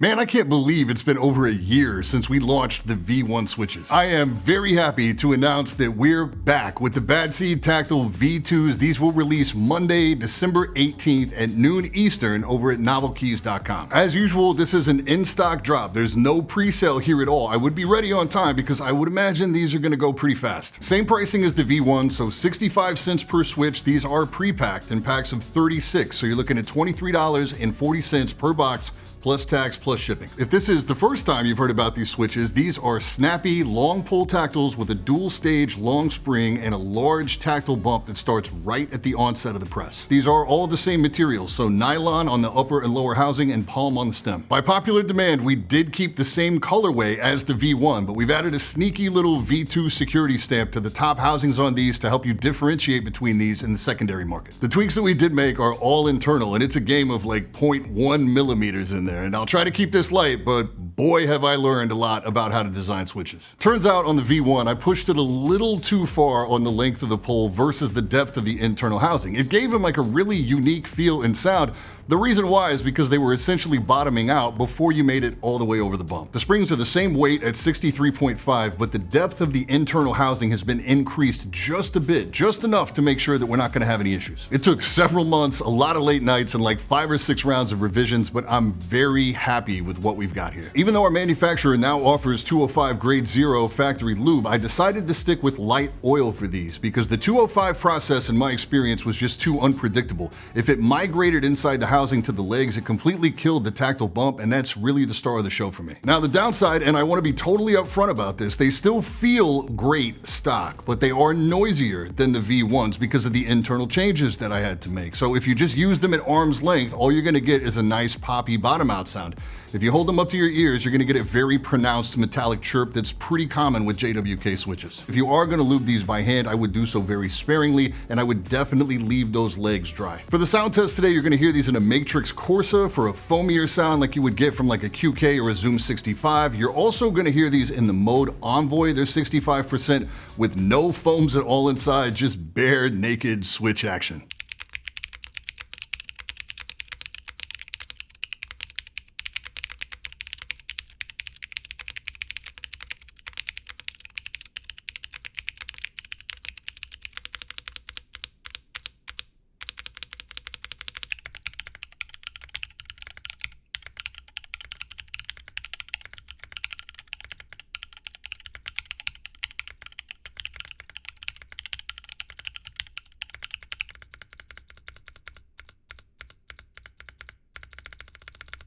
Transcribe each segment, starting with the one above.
Man, I can't believe it's been over a year since we launched the V1 switches. I am very happy to announce that we're back with the BadSeed Tactile V2s. These will release Monday, December 18th at noon Eastern over at novelkeys.com. As usual, this is an in-stock drop. There's no pre-sale here at all. I would be ready on time because I would imagine these are gonna go pretty fast. Same pricing as the V1, so 65 cents per switch. These are pre-packed in packs of 36, so you're looking at $23.40 per box, plus tax, plus shipping. If this is the first time you've heard about these switches, these are snappy, long pull tactiles with a dual stage long spring and a large tactile bump that starts right at the onset of the press. These are all the same materials, so nylon on the upper and lower housing and palm on the stem. By popular demand, we did keep the same colorway as the V1, but we've added a sneaky little V2 security stamp to the top housings on these to help you differentiate between these in the secondary market. The tweaks that we did make are all internal, and it's a game of like 0.1 millimeters in there. And I'll try to keep this light, but boy have I learned a lot about how to design switches. Turns out on the V1, I pushed it a little too far on the length of the pole versus the depth of the internal housing. It gave them like a really unique feel and sound. The reason why is because they were essentially bottoming out before you made it all the way over the bump. The springs are the same weight at 63.5, but the depth of the internal housing has been increased just a bit, just enough to make sure that we're not gonna have any issues. It took several months, a lot of late nights, and like 5 or 6 rounds of revisions, but I'm very happy with what we've got here. Even though our manufacturer now offers 205 grade 0 factory lube, I decided to stick with light oil for these because the 205 process in my experience was just too unpredictable. If it migrated inside the housing to the legs, it completely killed the tactile bump, and that's really the star of the show for me. Now the downside, and I want to be totally upfront about this, they still feel great stock, but they are noisier than the V1s because of the internal changes that I had to make. So if you just use them at arm's length, all you're gonna get is a nice poppy bottom out sound. If you hold them up to your ears, you're gonna get a very pronounced metallic chirp that's pretty common with JWK switches. If you are gonna lube these by hand, I would do so very sparingly, and I would definitely leave those legs dry. For the sound test today, you're gonna hear these in a Matrix Corsa for a foamier sound like you would get from like a QK or a Zoom 65. You're also gonna hear these in the mode Envoy. They're 65% with no foams at all inside, just bare naked switch action.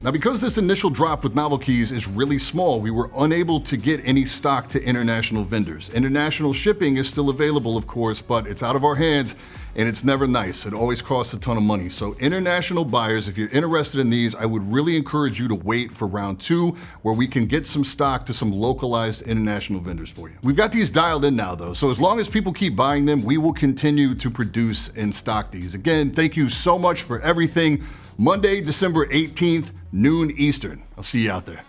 Now, because this initial drop with Novel Keys is really small, we were unable to get any stock to international vendors. International shipping is still available, of course, but it's out of our hands and it's never nice. It always costs a ton of money. So international buyers, if you're interested in these, I would really encourage you to wait for round 2, where we can get some stock to some localized international vendors for you. We've got these dialed in now though, so as long as people keep buying them, we will continue to produce and stock these. Again, thank you so much for everything. Monday, December 18th, noon Eastern. I'll see you out there.